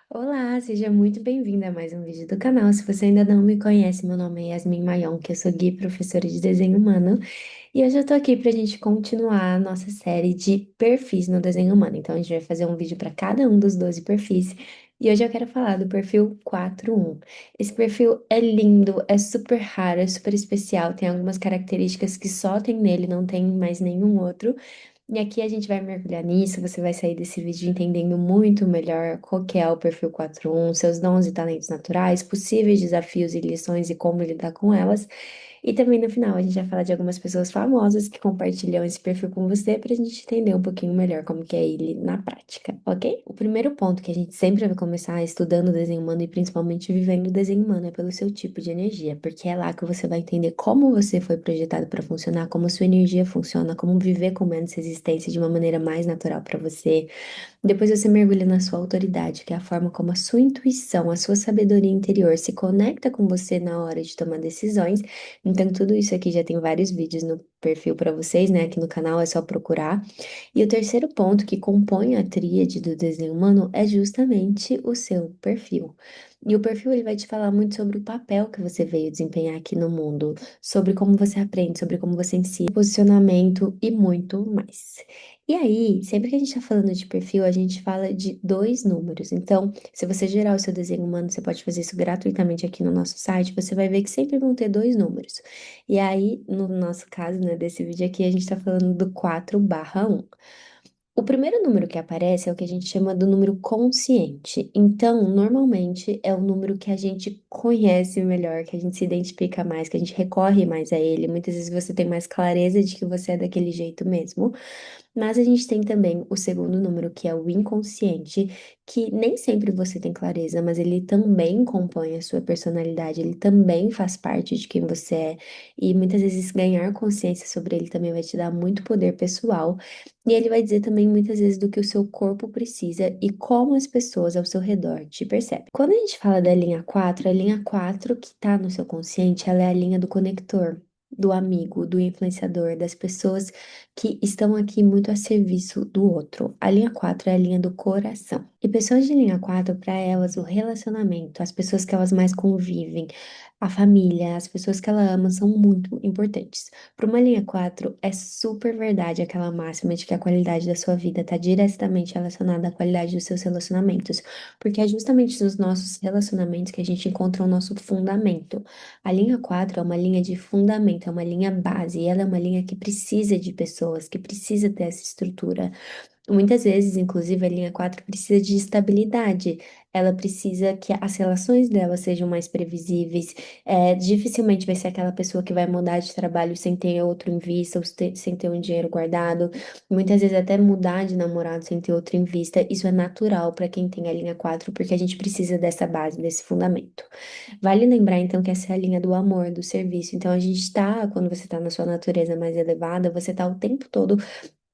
Olá, seja muito bem-vinda a mais um vídeo do canal. Se você ainda não me conhece, meu nome é Yasmin Mayon, que eu sou guia e professora de desenho humano, e hoje eu tô aqui pra gente continuar a nossa série de perfis no desenho humano. Então a gente vai fazer um vídeo para cada um dos 12 perfis, e hoje eu quero falar do perfil 4.1. Esse perfil é lindo, é super raro, é super especial, tem algumas características que só tem nele, não tem em mais nenhum outro. E aqui a gente vai mergulhar nisso, você vai sair desse vídeo entendendo muito melhor qual que é o perfil 4.1, seus dons e talentos naturais, possíveis desafios e lições e como lidar com elas. E também no final a gente vai falar de algumas pessoas famosas que compartilham esse perfil com você para a gente entender um pouquinho melhor como que é ele na prática, ok? O primeiro ponto que a gente sempre vai começar estudando o desenho humano e principalmente vivendo o desenho humano é pelo seu tipo de energia, porque é lá que você vai entender como você foi projetado para funcionar, como sua energia funciona, como viver com menos resistência de uma maneira mais natural para você. Depois você mergulha na sua autoridade, que é a forma como a sua intuição, a sua sabedoria interior se conecta com você na hora de tomar decisões. Então, tudo isso aqui já tem vários vídeos no perfil para vocês, né? Aqui no canal é só procurar. E o terceiro ponto que compõe a tríade do desenho humano é justamente o seu perfil. E o perfil ele vai te falar muito sobre o papel que você veio desempenhar aqui no mundo, sobre como você aprende, sobre como você ensina, posicionamento e muito mais. E aí, sempre que a gente está falando de perfil, a gente fala de dois números. Então, se você gerar o seu desenho humano, você pode fazer isso gratuitamente aqui no nosso site, você vai ver que sempre vão ter dois números. E aí, no nosso caso, né, desse vídeo aqui, a gente está falando do 4/1. O primeiro número que aparece é o que a gente chama do número consciente. Então, normalmente é o número que a gente conhece melhor, que a gente se identifica mais, que a gente recorre mais a ele. Muitas vezes você tem mais clareza de que você é daquele jeito mesmo. Mas a gente tem também o segundo número, que é o inconsciente, que nem sempre você tem clareza, mas ele também compõe a sua personalidade, ele também faz parte de quem você é. E muitas vezes ganhar consciência sobre ele também vai te dar muito poder pessoal. E ele vai dizer também muitas vezes do que o seu corpo precisa e como as pessoas ao seu redor te percebem. Quando a gente fala da linha 4, a linha 4 que está no seu consciente, ela é a linha do conector. Do amigo, do influenciador, das pessoas que estão aqui muito a serviço do outro. A linha 4 é a linha do coração. E pessoas de linha 4 para elas, o relacionamento, as pessoas que elas mais convivem, a família, as pessoas que ela ama são muito importantes. Para uma linha 4 é super verdade aquela máxima de que a qualidade da sua vida está diretamente relacionada à qualidade dos seus relacionamentos, porque é justamente nos nossos relacionamentos que a gente encontra o nosso fundamento. A linha 4 é uma linha de fundamento, é uma linha base, e ela é uma linha que precisa de pessoas, que precisa ter essa estrutura. Muitas vezes, inclusive, a linha 4 precisa de estabilidade. Ela precisa que as relações dela sejam mais previsíveis. Dificilmente vai ser aquela pessoa que vai mudar de trabalho sem ter outro em vista, ou sem ter um dinheiro guardado. Muitas vezes até mudar de namorado sem ter outro em vista. Isso é natural para quem tem a linha 4, porque a gente precisa dessa base, desse fundamento. Vale lembrar, então, que essa é a linha do amor, do serviço. Então, a gente está, quando você está na sua natureza mais elevada, você está o tempo todo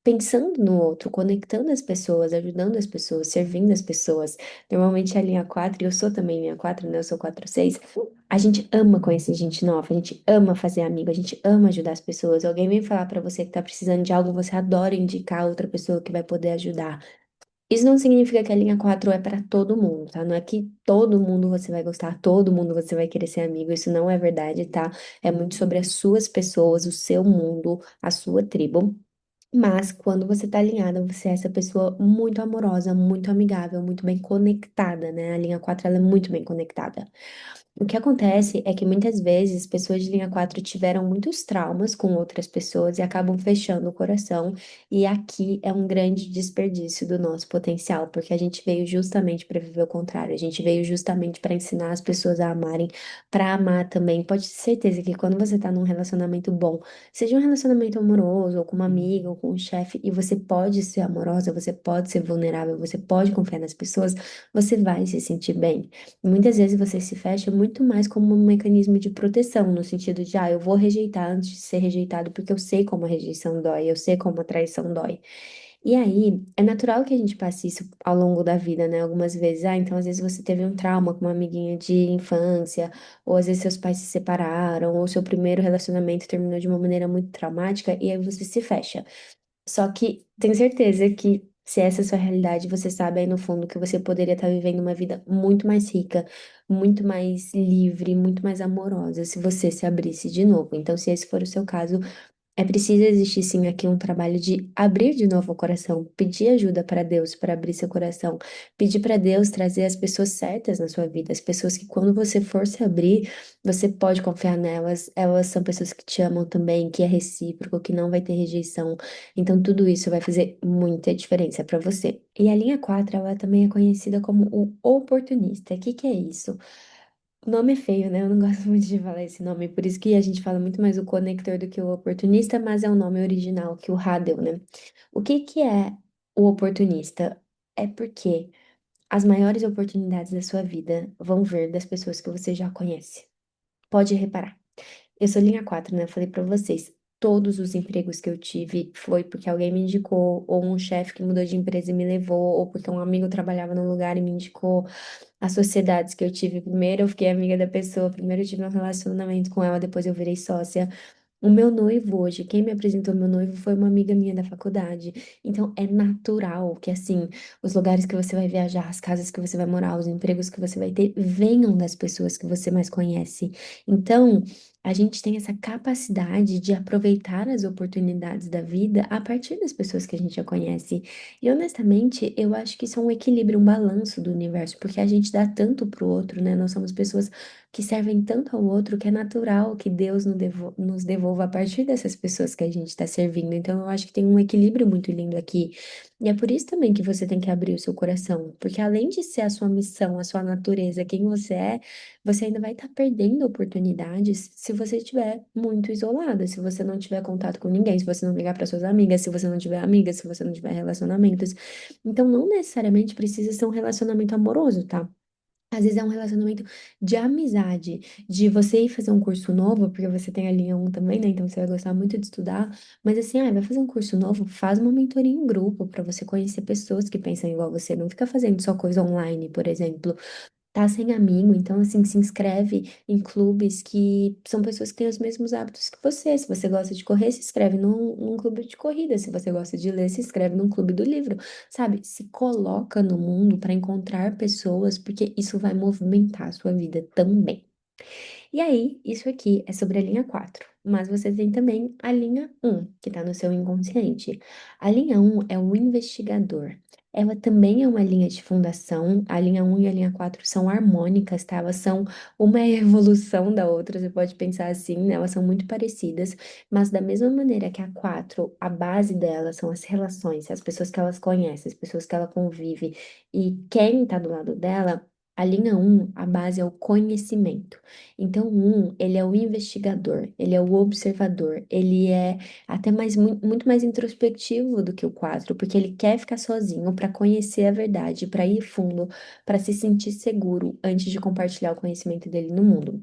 pensando no outro, conectando as pessoas, ajudando as pessoas, servindo as pessoas. Normalmente a linha 4 e eu sou também linha 4, né? Eu sou 4/6. A gente ama conhecer gente nova, a gente ama fazer amigo, a gente ama ajudar as pessoas. Alguém vem falar pra você que tá precisando de algo, você adora indicar outra pessoa que vai poder ajudar. Isso não significa que a linha 4 é pra todo mundo, tá? Não é que todo mundo você vai gostar, todo mundo você vai querer ser amigo. Isso não é verdade, tá? É muito sobre as suas pessoas, o seu mundo, a sua tribo. Mas quando você tá alinhada, você é essa pessoa muito amorosa, muito amigável, muito bem conectada, né? A linha 4 ela é muito bem conectada. O que acontece é que muitas vezes pessoas de linha 4 tiveram muitos traumas com outras pessoas e acabam fechando o coração, e aqui é um grande desperdício do nosso potencial, porque a gente veio justamente para viver o contrário, a gente veio justamente para ensinar as pessoas a amarem, para amar também. Pode ter certeza que quando você tá num relacionamento bom, seja um relacionamento amoroso, ou com uma amiga, ou com um chefe, e você pode ser amorosa, você pode ser vulnerável, você pode confiar nas pessoas, você vai se sentir bem. Muitas vezes você se fecha muito mais como um mecanismo de proteção, no sentido de, eu vou rejeitar antes de ser rejeitado, porque eu sei como a rejeição dói, eu sei como a traição dói. E aí, é natural que a gente passe isso ao longo da vida, né? Algumas vezes, então, às vezes você teve um trauma com uma amiguinha de infância, ou às vezes seus pais se separaram, ou seu primeiro relacionamento terminou de uma maneira muito traumática, e aí você se fecha. Só que tenho certeza que Se essa é a sua realidade, você sabe aí no fundo que você poderia estar vivendo uma vida muito mais rica, muito mais livre, muito mais amorosa, se você se abrisse de novo. Então, se esse for o seu caso, é preciso existir sim aqui um trabalho de abrir de novo o coração, pedir ajuda para Deus para abrir seu coração, pedir para Deus trazer as pessoas certas na sua vida, as pessoas que quando você for se abrir, você pode confiar nelas, elas são pessoas que te amam também, que é recíproco, que não vai ter rejeição. Então tudo isso vai fazer muita diferença para você. E a linha 4 ela também é conhecida como o oportunista. O que que é isso? O nome é feio, né? Eu não gosto muito de falar esse nome, por isso que a gente fala muito mais o conector do que o oportunista, mas é o nome original que o Ra deu, né? O que que é o oportunista? É porque as maiores oportunidades da sua vida vão vir das pessoas que você já conhece. Pode reparar. Eu sou linha 4, né? Eu falei pra vocês. Todos os empregos que eu tive foi porque alguém me indicou, ou um chefe que mudou de empresa e me levou, ou porque um amigo trabalhava no lugar e me indicou. As sociedades que eu tive, primeiro eu fiquei amiga da pessoa, primeiro eu tive um relacionamento com ela, depois eu virei sócia. O meu noivo hoje, quem me apresentou meu noivo foi uma amiga minha da faculdade. Então é natural que assim, os lugares que você vai viajar, as casas que você vai morar, os empregos que você vai ter, venham das pessoas que você mais conhece. Então, a gente tem essa capacidade de aproveitar as oportunidades da vida a partir das pessoas que a gente já conhece. E honestamente, eu acho que isso é um equilíbrio, um balanço do universo, porque a gente dá tanto pro outro, né? Nós somos pessoas que servem tanto ao outro que é natural que Deus nos devolva a partir dessas pessoas que a gente está servindo. Então, eu acho que tem um equilíbrio muito lindo aqui. E é por isso também que você tem que abrir o seu coração, porque além de ser a sua missão, a sua natureza, quem você é, você ainda vai estar perdendo oportunidades se você estiver muito isolada, se você não tiver contato com ninguém, se você não ligar para suas amigas, se você não tiver amigas, se você não tiver relacionamentos. Então, não necessariamente precisa ser um relacionamento amoroso, tá? Às vezes é um relacionamento de amizade, de você ir fazer um curso novo, porque você tem a linha 1 também, né? Então você vai gostar muito de estudar. Mas assim, vai fazer um curso novo, faz uma mentoria em grupo para você conhecer pessoas que pensam igual você. Não fica fazendo só coisa online, por exemplo. Tá sem amigo, então assim, se inscreve em clubes que são pessoas que têm os mesmos hábitos que você. Se você gosta de correr, se inscreve num clube de corrida. Se você gosta de ler, se inscreve num clube do livro. Sabe? Se coloca no mundo para encontrar pessoas, porque isso vai movimentar a sua vida também. E aí, isso aqui é sobre a linha 4, mas você tem também a linha 1, que está no seu inconsciente. A linha 1 é o investigador. Ela também é uma linha de fundação. A linha 1 e a linha 4 são harmônicas, tá? Elas são uma evolução da outra, você pode pensar assim, né? Elas são muito parecidas, mas da mesma maneira que a 4, a base dela são as relações, as pessoas que elas conhecem, as pessoas que ela convive e quem tá do lado dela. A linha 1, a base é o conhecimento. Então, o 1, ele é o investigador, ele é o observador, ele é até muito mais introspectivo do que o 4, porque ele quer ficar sozinho para conhecer a verdade, para ir fundo, para se sentir seguro antes de compartilhar o conhecimento dele no mundo.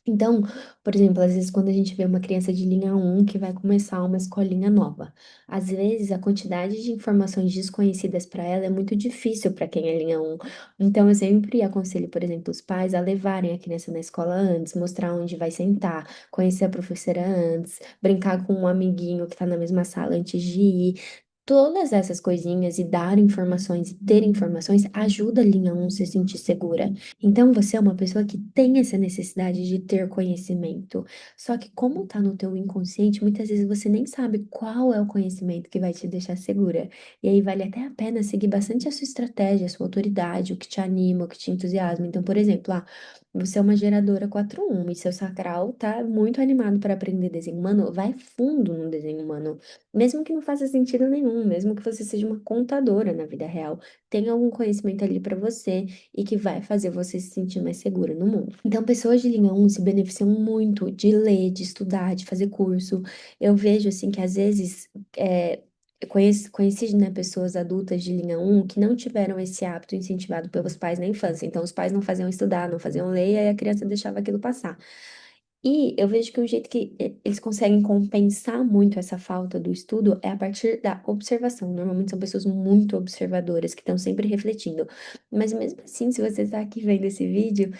Então, por exemplo, às vezes quando a gente vê uma criança de linha 1 que vai começar uma escolinha nova, às vezes a quantidade de informações desconhecidas para ela é muito difícil para quem é linha 1. Então, eu sempre aconselho, por exemplo, os pais a levarem a criança na escola antes, mostrar onde vai sentar, conhecer a professora antes, brincar com um amiguinho que está na mesma sala antes de ir. Todas essas coisinhas e dar informações e ter informações ajuda a linha 1 se sentir segura. Então, você é uma pessoa que tem essa necessidade de ter conhecimento. Só que como tá no teu inconsciente, muitas vezes você nem sabe qual é o conhecimento que vai te deixar segura. E aí vale até a pena seguir bastante a sua estratégia, a sua autoridade, o que te anima, o que te entusiasma. Então, por exemplo, você é uma geradora 4-1 e seu sacral tá muito animado para aprender desenho humano, vai fundo no desenho humano. Mesmo que não faça sentido nenhum, mesmo que você seja uma contadora na vida real, tem algum conhecimento ali para você e que vai fazer você se sentir mais segura no mundo. Então, pessoas de linha 1 se beneficiam muito de ler, de estudar, de fazer curso. Eu vejo, assim, que às vezes, eu conheci, né, pessoas adultas de linha 1 que não tiveram esse hábito incentivado pelos pais na infância. Então, os pais não faziam estudar, não faziam ler, e aí a criança deixava aquilo passar. E eu vejo que um jeito que eles conseguem compensar muito essa falta do estudo é a partir da observação. Normalmente são pessoas muito observadoras que estão sempre refletindo. Mas mesmo assim, se você está aqui vendo esse vídeo,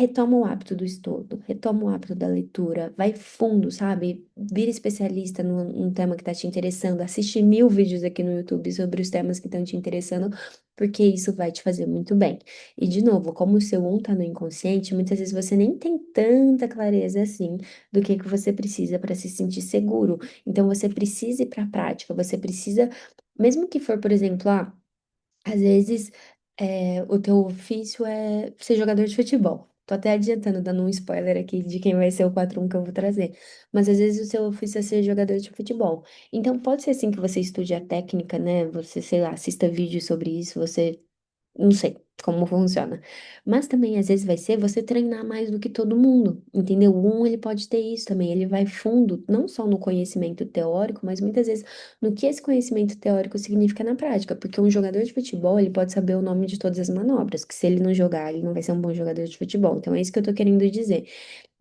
retoma o hábito do estudo, retoma o hábito da leitura, vai fundo, sabe? Vira especialista num tema que tá te interessando, assiste 1000 vídeos aqui no YouTube sobre os temas que estão te interessando, porque isso vai te fazer muito bem. E, de novo, como o seu tá no inconsciente, muitas vezes você nem tem tanta clareza assim do que você precisa para se sentir seguro. Então, você precisa ir para a prática, você precisa, mesmo que for, por exemplo, às vezes o teu ofício é ser jogador de futebol. Tô até adiantando, dando um spoiler aqui de quem vai ser o 4-1 que eu vou trazer. Mas às vezes o seu ofício é ser jogador de futebol. Então pode ser assim que você estude a técnica, né? Você, sei lá, assista vídeos sobre isso, você não sei como funciona. Mas também, às vezes, vai ser você treinar mais do que todo mundo, entendeu? Ele pode ter isso também, ele vai fundo, não só no conhecimento teórico, mas muitas vezes no que esse conhecimento teórico significa na prática. Porque um jogador de futebol, ele pode saber o nome de todas as manobras, que se ele não jogar, ele não vai ser um bom jogador de futebol. Então, é isso que eu tô querendo dizer.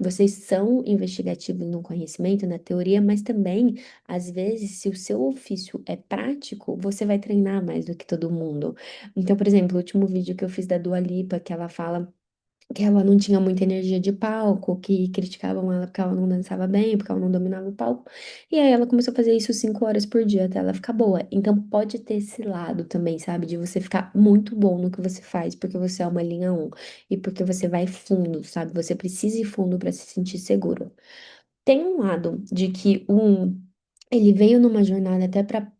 Vocês são investigativos no conhecimento, na teoria, mas também, às vezes, se o seu ofício é prático, você vai treinar mais do que todo mundo. Então, por exemplo, o último vídeo que eu fiz da Dua Lipa, que ela fala que ela não tinha muita energia de palco, que criticavam ela porque ela não dançava bem, porque ela não dominava o palco. E aí ela começou a fazer isso 5 horas por dia até ela ficar boa. Então pode ter esse lado também, sabe? De você ficar muito bom no que você faz, porque você é uma linha um e porque você vai fundo, sabe? Você precisa ir fundo para se sentir seguro. Tem um lado de que ele veio numa jornada até para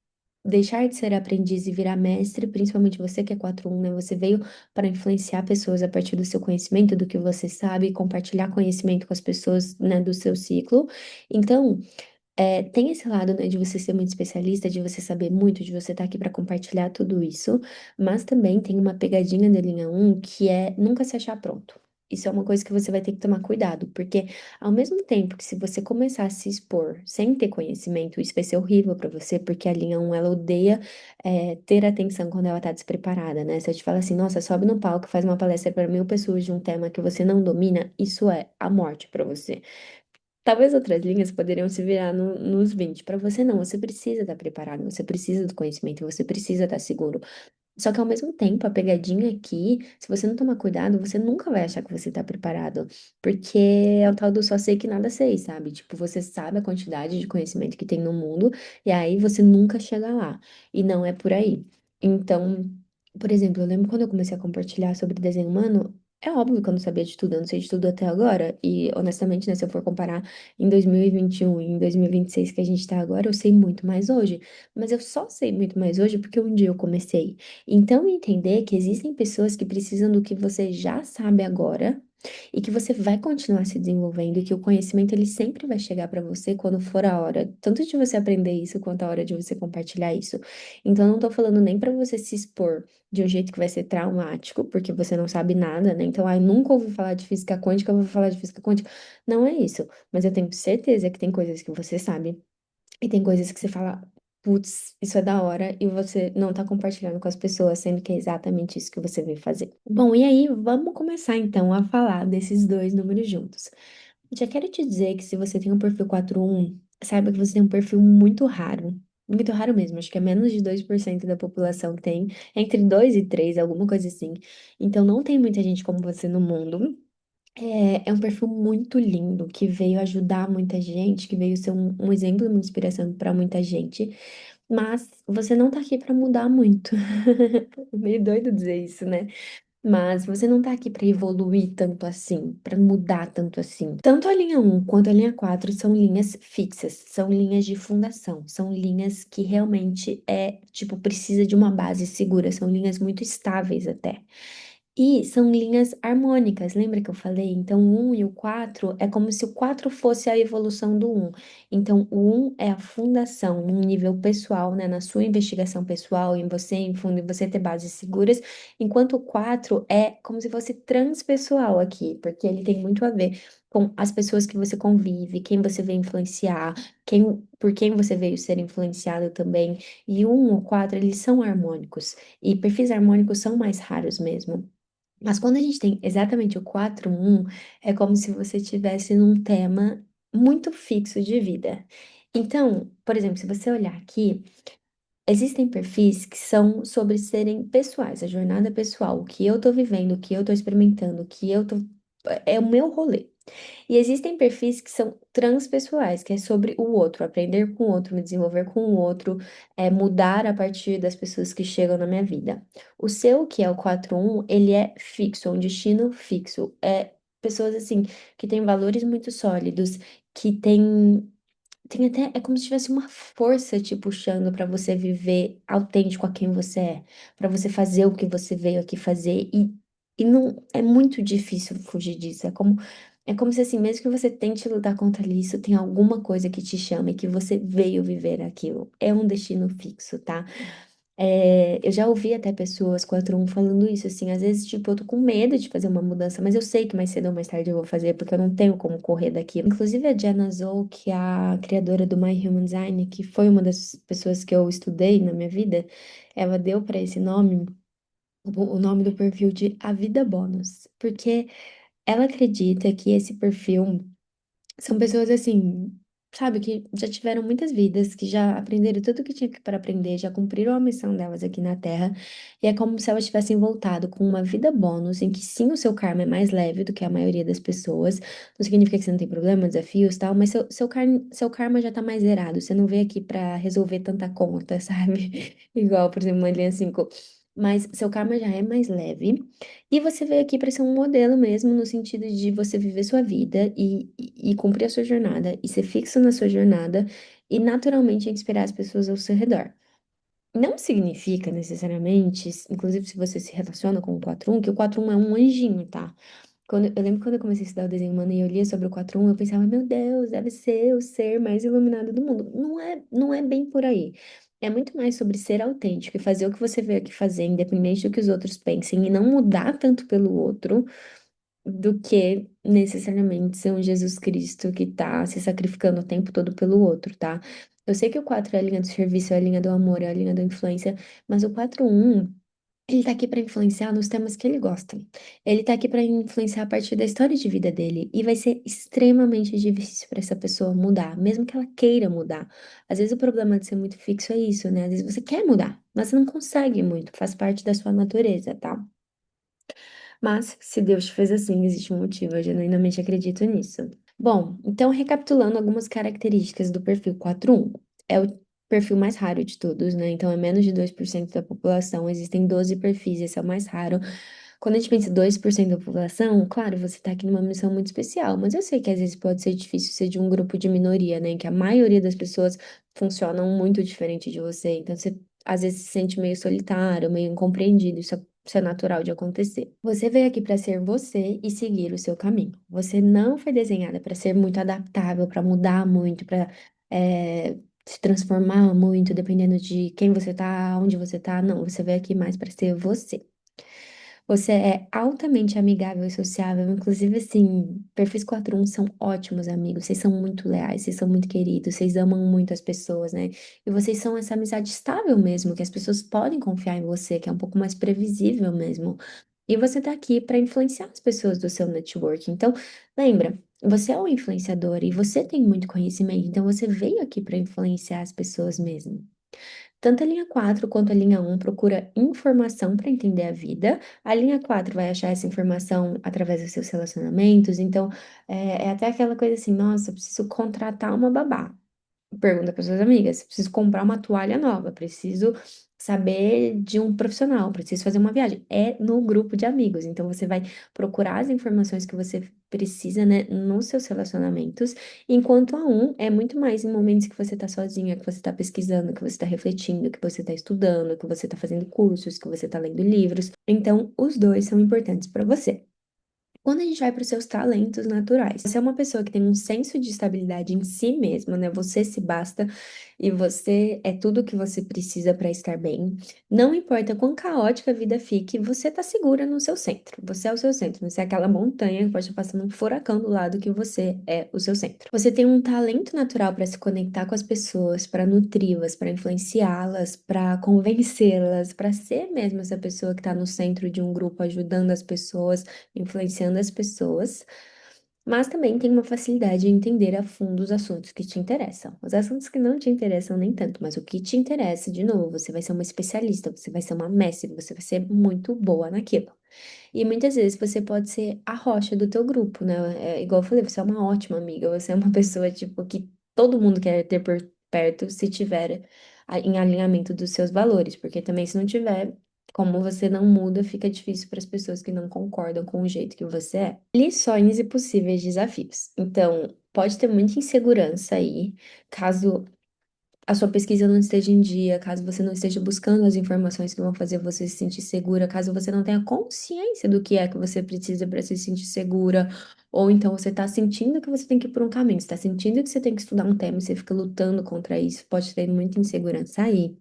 deixar de ser aprendiz e virar mestre, principalmente você que é 4-1, né? Você veio para influenciar pessoas a partir do seu conhecimento, do que você sabe, e compartilhar conhecimento com as pessoas, né, do seu ciclo. Então, tem esse lado, né, de você ser muito especialista, de você saber muito, de você estar aqui para compartilhar tudo isso, mas também tem uma pegadinha da linha um que é nunca se achar pronto. Isso é uma coisa que você vai ter que tomar cuidado, porque ao mesmo tempo que se você começar a se expor sem ter conhecimento, isso vai ser horrível para você, porque a linha um ela odeia ter atenção quando ela tá despreparada, né? Se eu te falo assim, nossa, sobe no palco, e faz uma palestra para 1000 pessoas de um tema que você não domina, isso é a morte para você. Talvez outras linhas poderiam se virar nos 20. Para você não, você precisa estar preparado, você precisa do conhecimento, você precisa estar seguro. Só que ao mesmo tempo, a pegadinha aqui, se você não tomar cuidado, você nunca vai achar que você tá preparado. Porque é o tal do só sei que nada sei, sabe? Tipo, você sabe a quantidade de conhecimento que tem no mundo, e aí você nunca chega lá. E não é por aí. Então, por exemplo, eu lembro quando eu comecei a compartilhar sobre desenho humano, é óbvio que eu não sabia de tudo, eu não sei de tudo até agora. E honestamente, né, se eu for comparar em 2021 e em 2026 que a gente tá agora, eu sei muito mais hoje. Mas eu só sei muito mais hoje porque um dia eu comecei. Então, entender que existem pessoas que precisam do que você já sabe agora e que você vai continuar se desenvolvendo e que o conhecimento ele sempre vai chegar para você quando for a hora, tanto de você aprender isso quanto a hora de você compartilhar isso. Então, eu não tô falando nem para você se expor de um jeito que vai ser traumático, porque você não sabe nada, né? Então, ai, nunca ouvi falar de física quântica, eu vou falar de física quântica. Não é isso, mas eu tenho certeza que tem coisas que você sabe e tem coisas que você fala, putz, isso é da hora, e você não tá compartilhando com as pessoas, sendo que é exatamente isso que você veio fazer. Bom, e aí, vamos começar então a falar desses dois números juntos. Já quero te dizer que se você tem um perfil 4-1, saiba que você tem um perfil muito raro. Muito raro mesmo, acho que é menos de 2% da população que tem, entre 2 e 3, alguma coisa assim. Então não tem muita gente como você no mundo. É um perfil muito lindo, que veio ajudar muita gente, que veio ser um exemplo, uma inspiração para muita gente. Mas você não tá aqui para mudar muito. Meio doido dizer isso, né? Mas você não tá aqui para evoluir tanto assim, para mudar tanto assim. Tanto a linha um quanto a linha 4 são linhas fixas, são linhas de fundação, são linhas que realmente tipo, precisa de uma base segura, são linhas muito estáveis até. E são linhas harmônicas, lembra que eu falei? Então, o 1 e o 4 é como se o 4 fosse a evolução do 1. Então, o 1 é a fundação, num nível pessoal, né? Na sua investigação pessoal, em você, em fundo, em você ter bases seguras, enquanto o 4 é como se fosse transpessoal aqui, porque ele tem muito a ver com as pessoas que você convive, quem você veio influenciar, por quem você veio ser influenciado também. E o 1 e o 4, eles são harmônicos, e perfis harmônicos são mais raros mesmo. Mas quando a gente tem exatamente o 4-1, é como se você estivesse num tema muito fixo de vida. Então, por exemplo, se você olhar aqui, existem perfis que são sobre serem pessoais, a jornada pessoal, o que eu tô vivendo, o que eu tô experimentando, o que eu tô é o meu rolê. E existem perfis que são transpessoais, que é sobre o outro, aprender com o outro, me desenvolver com o outro, mudar a partir das pessoas que chegam na minha vida. O seu, que é o 4-1, ele é fixo, é um destino fixo. É pessoas assim que têm valores muito sólidos, que tem até, é como se tivesse uma força te puxando para você viver autêntico a quem você é, para você fazer o que você veio aqui fazer e não é muito difícil fugir disso. É como se assim, mesmo que você tente lutar contra isso, tem alguma coisa que te chama e que você veio viver aquilo. É um destino fixo, tá? Eu já ouvi até pessoas 4-1 falando isso, assim, às vezes, tipo, eu tô com medo de fazer uma mudança, mas eu sei que mais cedo ou mais tarde eu vou fazer, porque eu não tenho como correr daquilo. Inclusive, a Diana Zhou, que é a criadora do My Human Design, que foi uma das pessoas que eu estudei na minha vida, ela deu para esse nome, o nome do perfil de A Vida Bônus, porque ela acredita que esse perfil são pessoas assim, sabe, que já tiveram muitas vidas, que já aprenderam tudo que tinha para aprender, já cumpriram a missão delas aqui na Terra, e é como se elas tivessem voltado com uma vida bônus, em que sim, o seu karma é mais leve do que a maioria das pessoas. Não significa que você não tem problema, desafios, tal, mas seu karma já tá mais zerado. Você não veio aqui para resolver tanta conta, sabe? Igual, por exemplo, uma linha 5. Mas seu karma já é mais leve. E você veio aqui para ser um modelo mesmo, no sentido de você viver sua vida e cumprir a sua jornada, e ser fixo na sua jornada, e naturalmente inspirar as pessoas ao seu redor. Não significa necessariamente, inclusive se você se relaciona com o 4-1, que o 4-1 é um anjinho, tá? Eu lembro quando eu comecei a estudar o desenho humano e eu lia sobre o 4-1, eu pensava, meu Deus, deve ser o ser mais iluminado do mundo. Não é bem por aí. É muito mais sobre ser autêntico e fazer o que você veio aqui fazer, independente do que os outros pensem, e não mudar tanto pelo outro, do que necessariamente ser um Jesus Cristo que tá se sacrificando o tempo todo pelo outro, tá? Eu sei que o 4 é a linha do serviço, é a linha do amor, é a linha da influência, mas o 4-1 ele tá aqui para influenciar nos temas que ele gosta. Ele tá aqui para influenciar a partir da história de vida dele. E vai ser extremamente difícil para essa pessoa mudar, mesmo que ela queira mudar. Às vezes o problema de ser muito fixo é isso, né? Às vezes você quer mudar, mas você não consegue muito, faz parte da sua natureza, tá? Mas se Deus te fez assim, existe um motivo. Eu genuinamente acredito nisso. Bom, então recapitulando algumas características do perfil 4-1. É o perfil mais raro de todos, né? Então é menos de 2% da população. Existem 12 perfis, esse é o mais raro. Quando a gente pensa em 2% da população, claro, você tá aqui numa missão muito especial, mas eu sei que às vezes pode ser difícil ser de um grupo de minoria, né? Que a maioria das pessoas funcionam muito diferente de você. Então você às vezes se sente meio solitário, meio incompreendido. Isso é natural de acontecer. Você veio aqui para ser você e seguir o seu caminho. Você não foi desenhada para ser muito adaptável, para mudar muito, para se transformar muito, dependendo de quem você tá, onde você tá. Não, você veio aqui mais para ser você. Você é altamente amigável e sociável, inclusive assim, perfis 4-1 são ótimos amigos, vocês são muito leais, vocês são muito queridos, vocês amam muito as pessoas, né? E vocês são essa amizade estável mesmo, que as pessoas podem confiar em você, que é um pouco mais previsível mesmo. E você tá aqui para influenciar as pessoas do seu network. Então, lembra, você é um influenciador e você tem muito conhecimento, então você veio aqui para influenciar as pessoas mesmo. Tanto a linha 4 quanto a linha 1 procura informação para entender a vida. A linha 4 vai achar essa informação através dos seus relacionamentos. Então, é até aquela coisa assim: nossa, eu preciso contratar uma babá. Pergunta para suas amigas: preciso comprar uma toalha nova, preciso saber de um profissional, preciso fazer uma viagem. É no grupo de amigos. Então você vai procurar as informações que você precisa, né, nos seus relacionamentos, enquanto a um é muito mais em momentos que você tá sozinha, que você tá pesquisando, que você tá refletindo, que você tá estudando, que você tá fazendo cursos, que você tá lendo livros. Então, os dois são importantes para você. Quando a gente vai para os seus talentos naturais, você é uma pessoa que tem um senso de estabilidade em si mesma, né? Você se basta e você é tudo o que você precisa para estar bem. Não importa quão caótica a vida fique, você tá segura no seu centro. Você é o seu centro, você é aquela montanha que pode estar passando um furacão do lado que você é o seu centro. Você tem um talento natural para se conectar com as pessoas, para nutri-las, para influenciá-las, para convencê-las, para ser mesmo essa pessoa que está no centro de um grupo ajudando as pessoas influenciando as pessoas, mas também tem uma facilidade em entender a fundo os assuntos que te interessam. Os assuntos que não te interessam nem tanto, mas o que te interessa, de novo, você vai ser uma especialista, você vai ser uma mestre, você vai ser muito boa naquilo. E muitas vezes você pode ser a rocha do teu grupo, né? É, igual eu falei, você é uma ótima amiga, você é uma pessoa, tipo, que todo mundo quer ter por perto se tiver em alinhamento dos seus valores, porque também se não tiver, como você não muda, fica difícil para as pessoas que não concordam com o jeito que você é. Lições e possíveis desafios. Então, pode ter muita insegurança aí, caso a sua pesquisa não esteja em dia, caso você não esteja buscando as informações que vão fazer você se sentir segura, caso você não tenha consciência do que é que você precisa para se sentir segura, ou então você está sentindo que você tem que ir por um caminho, você está sentindo que você tem que estudar um tema e você fica lutando contra isso, pode ter muita insegurança aí.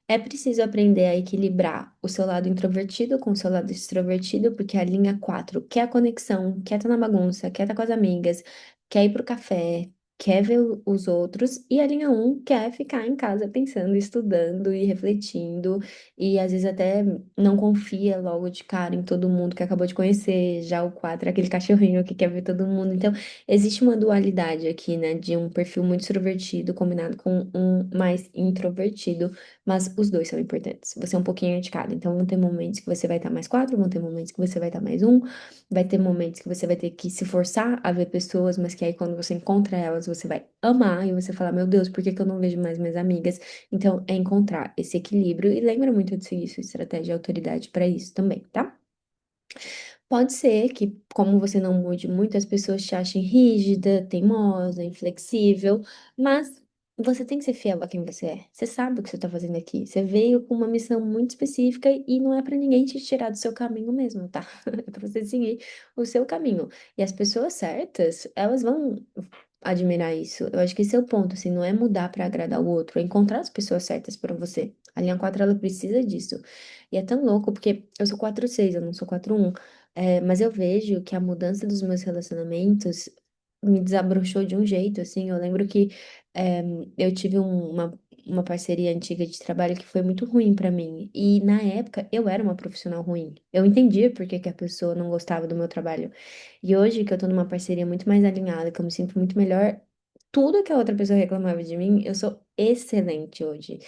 É preciso aprender a equilibrar o seu lado introvertido com o seu lado extrovertido, porque a linha 4 quer a conexão, quer estar na bagunça, quer estar com as amigas, quer ir pro café, quer ver os outros, e a linha um quer ficar em casa pensando, estudando e refletindo, e às vezes até não confia logo de cara em todo mundo que acabou de conhecer. Já o 4 é aquele cachorrinho que quer ver todo mundo. Então, existe uma dualidade aqui, né, de um perfil muito extrovertido combinado com um mais introvertido. Mas os dois são importantes. Você é um pouquinho de cada. Então, vão ter momentos que você vai estar mais quatro, vão ter momentos que você vai estar mais um, vai ter momentos que você vai ter que se forçar a ver pessoas, mas que aí quando você encontra elas, você vai amar e você falar, meu Deus, por que que eu não vejo mais minhas amigas? Então, é encontrar esse equilíbrio e lembra muito de seguir sua estratégia de autoridade para isso também, tá? Pode ser que, como você não mude muito, as pessoas te achem rígida, teimosa, inflexível, mas você tem que ser fiel a quem você é. Você sabe o que você está fazendo aqui. Você veio com uma missão muito específica e não é para ninguém te tirar do seu caminho mesmo, tá? É para você seguir o seu caminho. E as pessoas certas, elas vão admirar isso. Eu acho que esse é o ponto, assim, não é mudar para agradar o outro, é encontrar as pessoas certas para você. A linha 4 ela precisa disso. E é tão louco, porque eu sou 4/6, eu não sou 4/1. Mas eu vejo que a mudança dos meus relacionamentos me desabrochou de um jeito, assim. Eu lembro que é, eu tive uma parceria antiga de trabalho que foi muito ruim pra mim. E na época eu era uma profissional ruim. Eu entendia por que que a pessoa não gostava do meu trabalho. E hoje que eu tô numa parceria muito mais alinhada, que eu me sinto muito melhor, tudo que a outra pessoa reclamava de mim, eu sou excelente hoje.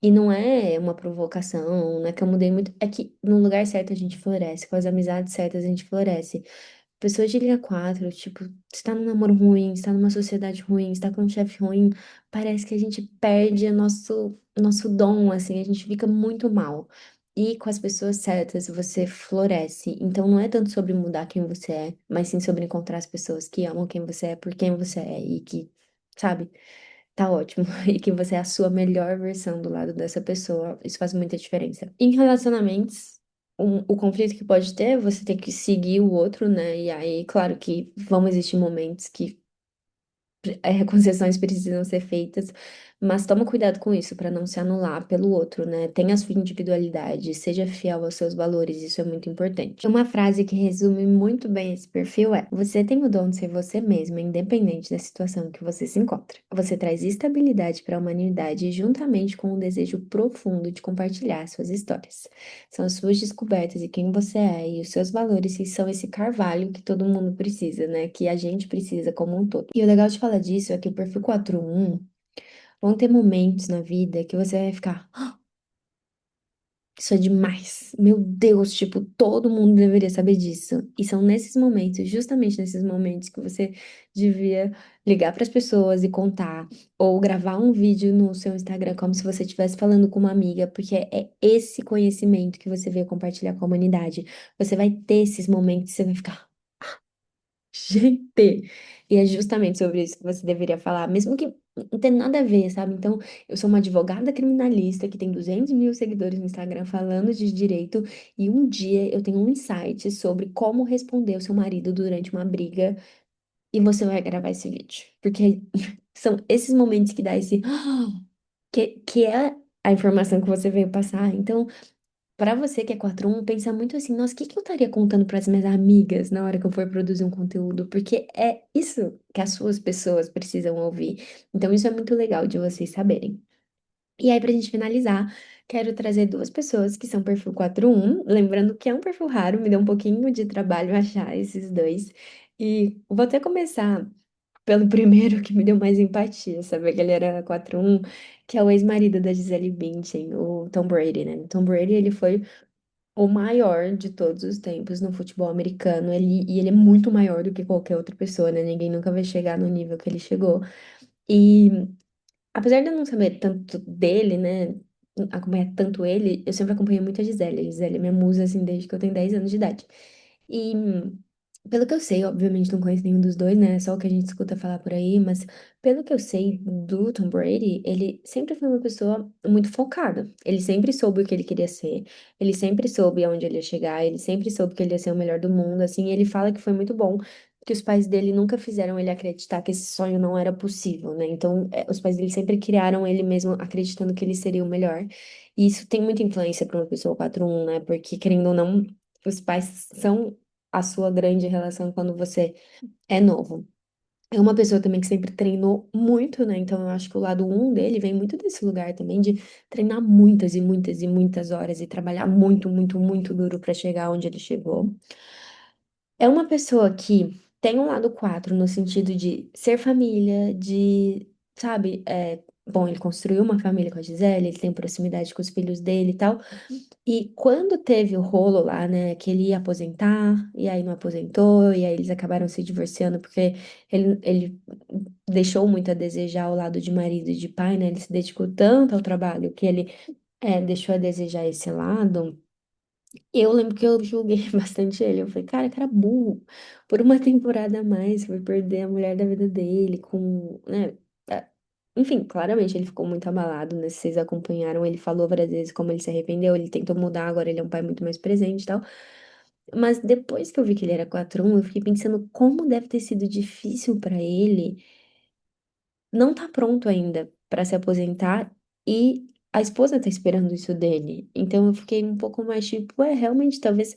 E não é uma provocação, não é que eu mudei muito, é que no lugar certo a gente floresce, com as amizades certas a gente floresce. Pessoas de linha 4 tipo, você tá num namoro ruim, você tá numa sociedade ruim, você tá com um chefe ruim, parece que a gente perde o nosso dom, assim, a gente fica muito mal. E com as pessoas certas você floresce. Então não é tanto sobre mudar quem você é, mas sim sobre encontrar as pessoas que amam quem você é, por quem você é e que, sabe? Tá ótimo. E que você é a sua melhor versão do lado dessa pessoa. Isso faz muita diferença. Em relacionamentos, o conflito que pode ter, você tem que seguir o outro, né? E aí, claro que vão existir momentos que concessões precisam ser feitas, mas toma cuidado com isso para não se anular pelo outro, né? Tenha a sua individualidade, seja fiel aos seus valores, isso é muito importante. Uma frase que resume muito bem esse perfil é: você tem o dom de ser você mesma, independente da situação que você se encontra. Você traz estabilidade para a humanidade juntamente com um desejo profundo de compartilhar suas histórias. São as suas descobertas e quem você é e os seus valores que são esse carvalho que todo mundo precisa, né? Que a gente precisa como um todo. E o legal de falar disso é que o perfil 4/1 vão ter momentos na vida que você vai ficar, "Ah, isso é demais. Meu Deus, tipo, todo mundo deveria saber disso." E são nesses momentos, justamente nesses momentos, que você devia ligar para as pessoas e contar, ou gravar um vídeo no seu Instagram como se você estivesse falando com uma amiga, porque é esse conhecimento que você veio compartilhar com a humanidade. Você vai ter esses momentos, e você vai ficar gente, e é justamente sobre isso que você deveria falar, mesmo que não tenha nada a ver, sabe? Então, eu sou uma advogada criminalista que tem 200 mil seguidores no Instagram falando de direito, e um dia eu tenho um insight sobre como responder o seu marido durante uma briga, e você vai gravar esse vídeo. Porque são esses momentos que dá esse que é a informação que você veio passar. Então, pra você que é 4/1, pensa muito assim, nossa, o que que eu estaria contando para as minhas amigas na hora que eu for produzir um conteúdo? Porque é isso que as suas pessoas precisam ouvir. Então, isso é muito legal de vocês saberem. E aí, pra gente finalizar, Quero trazer duas pessoas que são perfil 4-1, lembrando que é um perfil raro, me deu um pouquinho de trabalho achar esses dois. E vou até começar pelo primeiro que me deu mais empatia, sabe? Que ele era 4-1, que é o ex-marido da Gisele Bündchen, o Tom Brady, né? O Tom Brady, ele foi o maior de todos os tempos no futebol americano, e ele é muito maior do que qualquer outra pessoa, né? Ninguém nunca vai chegar no nível que ele chegou. E apesar de eu não saber tanto dele, né? Acompanhar tanto ele, eu sempre acompanhei muito a Gisele. A Gisele é minha musa, assim, desde que eu tenho 10 anos de idade. E, pelo que eu sei, obviamente não conheço nenhum dos dois, né? Só o que a gente escuta falar por aí, mas pelo que eu sei do Tom Brady, ele sempre foi uma pessoa muito focada. Ele sempre soube o que ele queria ser, ele sempre soube aonde ele ia chegar, ele sempre soube que ele ia ser o melhor do mundo, assim. E ele fala que foi muito bom, que os pais dele nunca fizeram ele acreditar que esse sonho não era possível, né? Então, os pais dele sempre criaram ele mesmo acreditando que ele seria o melhor. E isso tem muita influência para uma pessoa 4-1, né? Porque, querendo ou não, os pais são a sua grande relação quando você é novo. É uma pessoa também que sempre treinou muito, né? Então eu acho que o lado um dele vem muito desse lugar também de treinar muitas e muitas e muitas horas e trabalhar muito, muito, muito duro para chegar onde ele chegou. É uma pessoa que tem um lado 4 no sentido de ser família, de, sabe, bom, ele construiu uma família com a Gisele, ele tem proximidade com os filhos dele e tal. E quando teve o rolo lá, né, que ele ia aposentar, e aí não aposentou, e aí eles acabaram se divorciando porque ele deixou muito a desejar o lado de marido e de pai, né? Ele se dedicou tanto ao trabalho que ele deixou a desejar esse lado. Eu lembro que eu julguei bastante ele. Eu falei, cara burro. Por uma temporada a mais, foi perder a mulher da vida dele com, né? é, Enfim, claramente ele ficou muito abalado, né? Se vocês acompanharam, ele falou várias vezes como ele se arrependeu, ele tentou mudar, agora ele é um pai muito mais presente e tal. Mas depois que eu vi que ele era 4-1, eu fiquei pensando como deve ter sido difícil pra ele não tá pronto ainda para se aposentar e a esposa tá esperando isso dele. Então eu fiquei um pouco mais tipo, realmente, talvez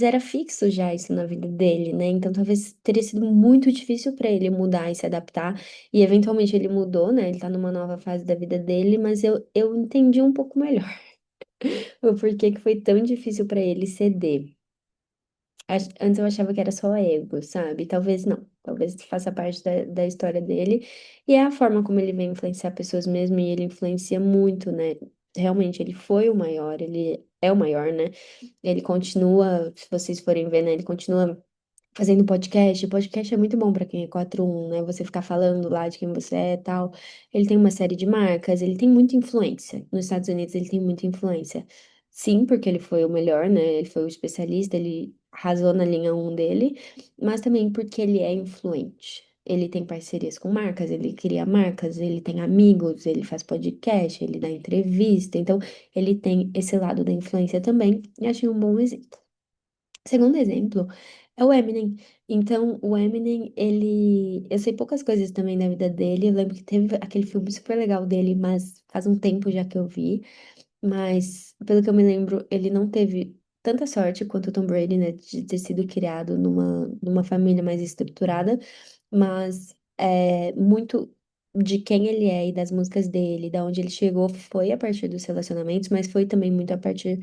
era fixo já isso na vida dele, né? Então talvez teria sido muito difícil para ele mudar e se adaptar. E eventualmente ele mudou, né? Ele tá numa nova fase da vida dele, mas eu entendi um pouco melhor o porquê que foi tão difícil para ele ceder. Antes eu achava que era só ego, sabe? Talvez não. Talvez faça parte da história dele. E é a forma como ele vem influenciar pessoas mesmo, e ele influencia muito, né? Realmente, ele foi o maior, ele é o maior, né? Ele continua, se vocês forem ver, né? Ele continua fazendo podcast. O podcast é muito bom pra quem é 4-1, né? Você ficar falando lá de quem você é e tal. Ele tem uma série de marcas, ele tem muita influência. Nos Estados Unidos ele tem muita influência. Sim, porque ele foi o melhor, né? Ele foi o especialista, ele arrasou na linha um dele, mas também porque ele é influente. Ele tem parcerias com marcas, ele cria marcas, ele tem amigos, ele faz podcast, ele dá entrevista. Então, ele tem esse lado da influência também. E achei um bom exemplo. Segundo exemplo é o Eminem. Então, o Eminem, ele. Eu sei poucas coisas também da vida dele. Eu lembro que teve aquele filme super legal dele, mas faz um tempo já que eu vi. Mas, pelo que eu me lembro, ele não teve tanta sorte quanto o Tom Brady, né, de ter sido criado numa família mais estruturada. Mas muito de quem ele é e das músicas dele, da onde ele chegou, foi a partir dos relacionamentos, mas foi também muito a partir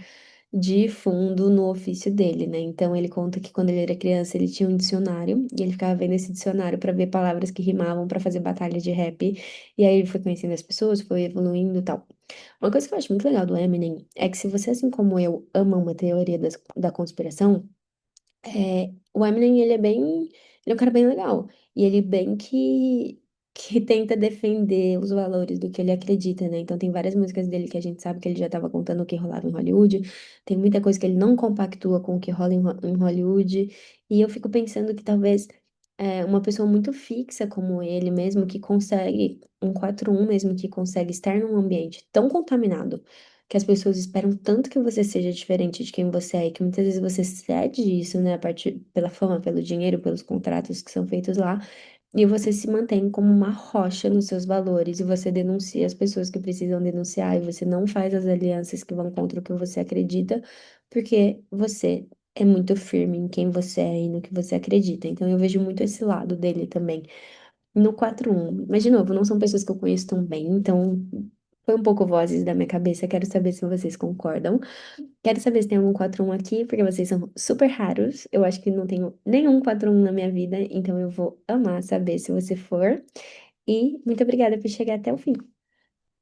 de fundo no ofício dele, né? Então ele conta que quando ele era criança ele tinha um dicionário e ele ficava vendo esse dicionário para ver palavras que rimavam para fazer batalha de rap. E aí ele foi conhecendo as pessoas, foi evoluindo e tal. Uma coisa que eu acho muito legal do Eminem é que se você, assim como eu, ama uma teoria da conspiração, o Eminem, ele é um cara bem legal. E ele bem que tenta defender os valores do que ele acredita, né? Então tem várias músicas dele que a gente sabe que ele já estava contando o que rolava em Hollywood. Tem muita coisa que ele não compactua com o que rola em Hollywood. E eu fico pensando que talvez uma pessoa muito fixa como ele mesmo, que consegue, um 4-1 mesmo, que consegue estar num ambiente tão contaminado que as pessoas esperam tanto que você seja diferente de quem você é, e que muitas vezes você cede isso, né, a partir pela fama, pelo dinheiro, pelos contratos que são feitos lá, e você se mantém como uma rocha nos seus valores, e você denuncia as pessoas que precisam denunciar, e você não faz as alianças que vão contra o que você acredita, porque você é muito firme em quem você é e no que você acredita. Então eu vejo muito esse lado dele também. No 4-1, mas de novo, não são pessoas que eu conheço tão bem, então Foi um pouco vozes da minha cabeça, quero saber se vocês concordam. Quero saber se tem algum 4-1 aqui, porque vocês são super raros. Eu acho que não tenho nenhum 4-1 na minha vida, então eu vou amar saber se você for. E muito obrigada por chegar até o fim.